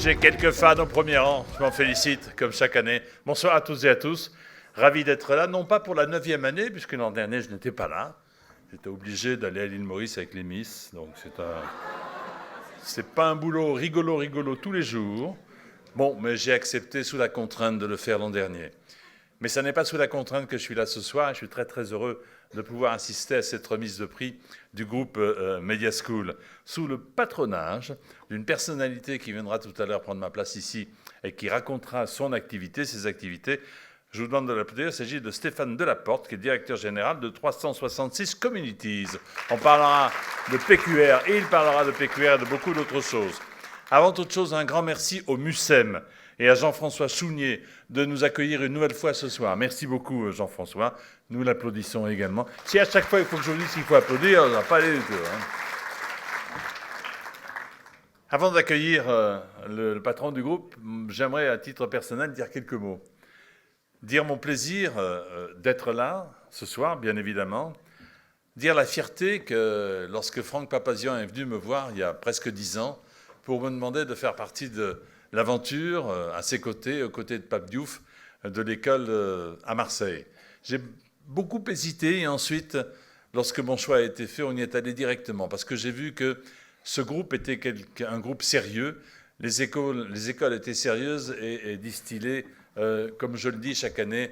J'ai quelques fans au premier rang, je m'en félicite, comme chaque année. Bonsoir à toutes et à tous. Ravi d'être là, non pas pour la 9e année, puisque l'an dernier, je n'étais pas là. J'étais obligé d'aller à l'île Maurice avec les Miss, donc c'est pas un boulot rigolo tous les jours. Bon, mais j'ai accepté sous la contrainte de le faire l'an dernier. Mais ce n'est pas sous la contrainte que je suis là ce soir. Je suis très heureux de pouvoir assister à cette remise de prix du groupe Media School, sous le patronage d'une personnalité qui viendra tout à l'heure prendre ma place ici et qui racontera son activité, ses activités. Je vous demande de l'applaudir. Il s'agit de Stéphane Delaporte, qui est directeur général de 366 Communities. On parlera de PQR et il parlera de PQR et de beaucoup d'autres choses. Avant toute chose, un grand merci au MUSEM et à Jean-François Chounier de nous accueillir une nouvelle fois ce soir. Merci beaucoup, Jean-François. Nous l'applaudissons également. Si à chaque fois il faut que je vous dise qu'il faut applaudir, on ne va pas aller du tout. Avant d'accueillir le patron du groupe, j'aimerais à titre personnel dire quelques mots. Dire mon plaisir d'être là ce soir, bien évidemment. Dire la fierté que lorsque Franck Papazian est venu me voir il y a presque 10 ans pour me demander de faire partie de l'aventure à ses côtés, aux côtés de Pape Diouf, de l'école à Marseille. J'ai beaucoup hésité et ensuite, lorsque mon choix a été fait, on y est allé directement parce que j'ai vu que ce groupe était un groupe sérieux. Les écoles étaient sérieuses et distillaient, comme je le dis chaque année,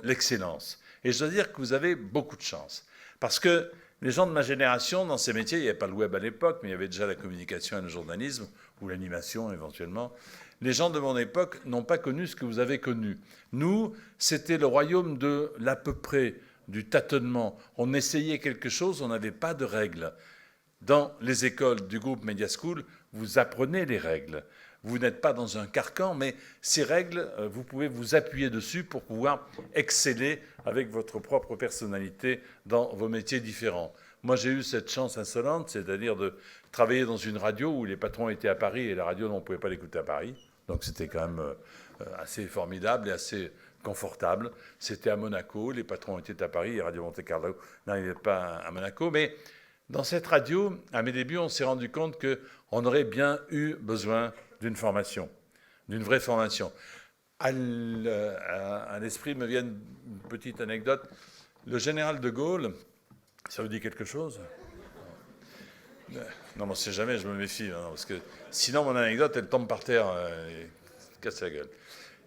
l'excellence. Et je dois dire que vous avez beaucoup de chance parce que les gens de ma génération, dans ces métiers, il n'y avait pas le web à l'époque, mais il y avait déjà la communication et le journalisme, ou l'animation éventuellement. Les gens de mon époque n'ont pas connu ce que vous avez connu. Nous, c'était le royaume de l'à peu près, du tâtonnement. On essayait quelque chose, on n'avait pas de règles. Dans les écoles du groupe Media School, vous apprenez les règles. Vous n'êtes pas dans un carcan, mais ces règles, vous pouvez vous appuyer dessus pour pouvoir exceller avec votre propre personnalité dans vos métiers différents. Moi, j'ai eu cette chance insolente, c'est-à-dire de travailler dans une radio où les patrons étaient à Paris et la radio, on ne pouvait pas l'écouter à Paris. Donc c'était quand même assez formidable et assez confortable. C'était à Monaco, les patrons étaient à Paris et Radio Monte-Carlo n'arrivait pas à Monaco. Mais dans cette radio, à mes débuts, on s'est rendu compte qu'on aurait bien eu besoin d'une formation, d'une vraie formation. À l'esprit me vient une petite anecdote. Le général de Gaulle, ça vous dit quelque chose? Non, on ne sait jamais, je me méfie, hein, parce que sinon mon anecdote, elle tombe par terre et casse la gueule.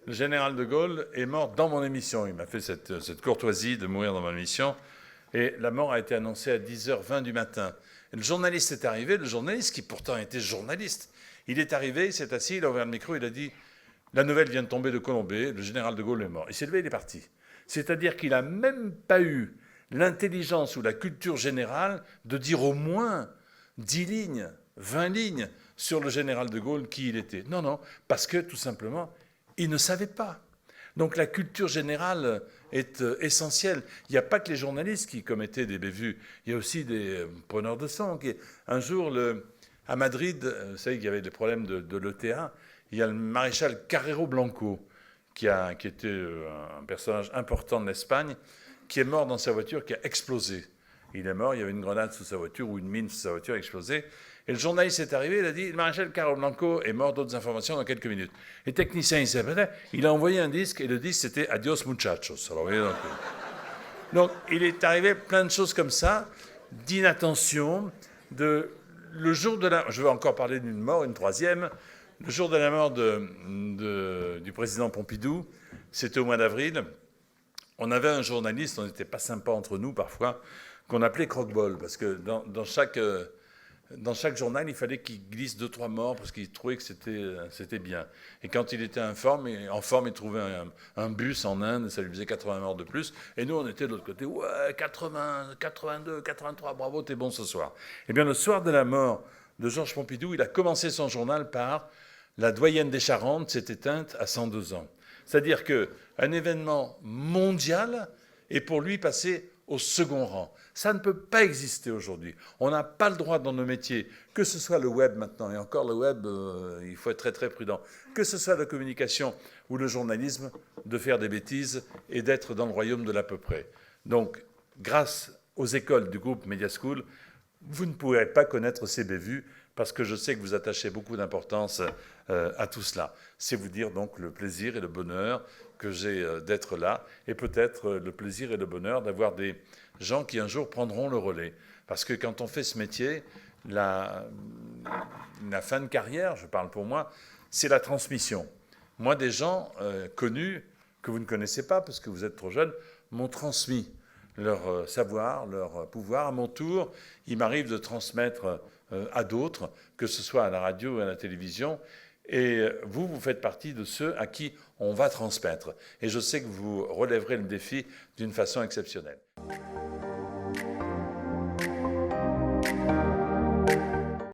Le général de Gaulle est mort dans mon émission. Il m'a fait cette courtoisie de mourir dans mon émission. Et la mort a été annoncée à 10h20 du matin. Et le journaliste est arrivé, le journaliste qui pourtant était journaliste. Il est arrivé, il s'est assis, il a ouvert le micro, il a dit « La nouvelle vient de tomber de Colombey, le général de Gaulle est mort ». Il s'est levé, il est parti. C'est-à-dire qu'il n'a même pas eu l'intelligence ou la culture générale de dire au moins 10 lignes, 20 lignes sur le général de Gaulle, qui il était. Non, parce que tout simplement, il ne savait pas. Donc la culture générale est essentielle. Il n'y a pas que les journalistes qui commettaient des bévues, il y a aussi des preneurs de sang. Un jour, à Madrid, vous savez qu'il y avait des problèmes de l'ETA, il y a le maréchal Carrero Blanco, qui était un personnage important de l'Espagne, qui est mort dans sa voiture, qui a explosé. Il est mort, il y avait une grenade sous sa voiture ou une mine sous sa voiture a explosé. Et le journaliste est arrivé, il a dit « Le maréchal Carrero Blanco est mort, d'autres informations dans quelques minutes ». Et le technicien, il a envoyé un disque, et le disque, c'était « Adios muchachos ». Alors, vous voyez, donc, il est arrivé plein de choses comme ça, d'inattention, le jour de la... Je vais encore parler d'une mort, une troisième. Le jour de la mort du président Pompidou, c'était au mois d'avril. On avait un journaliste, on n'était pas sympa entre nous parfois, qu'on appelait Croque-Bol, parce que dans chaque journal, il fallait qu'il glisse 2-3 morts, parce qu'il trouvait que c'était bien. Et quand il était en forme, il trouvait un bus en Inde, ça lui faisait 80 morts de plus. Et nous, on était de l'autre côté, ouais, 80, 82, 83, bravo, t'es bon ce soir. Eh bien, le soir de la mort de Georges Pompidou, il a commencé son journal par « La doyenne des Charentes s'est éteinte à 102 ans ». C'est-à-dire qu'un événement mondial est pour lui passé au second rang. Ça ne peut pas exister aujourd'hui. On n'a pas le droit dans nos métiers, que ce soit le web maintenant, et encore le web, il faut être très prudent, que ce soit la communication ou le journalisme, de faire des bêtises et d'être dans le royaume de l'à peu près. Donc, grâce aux écoles du groupe Media School, vous ne pourrez pas connaître ces bévues parce que je sais que vous attachez beaucoup d'importance à tout cela. C'est vous dire donc le plaisir et le bonheur que j'ai d'être là, et peut-être le plaisir et le bonheur d'avoir des gens qui un jour prendront le relais. Parce que quand on fait ce métier, la fin de carrière, je parle pour moi, c'est la transmission. Moi, des gens connus, que vous ne connaissez pas parce que vous êtes trop jeunes, m'ont transmis leur savoir, leur pouvoir. À mon tour, il m'arrive de transmettre à d'autres, que ce soit à la radio ou à la télévision. Et vous, vous faites partie de ceux à qui on va transmettre. Et je sais que vous relèverez le défi d'une façon exceptionnelle.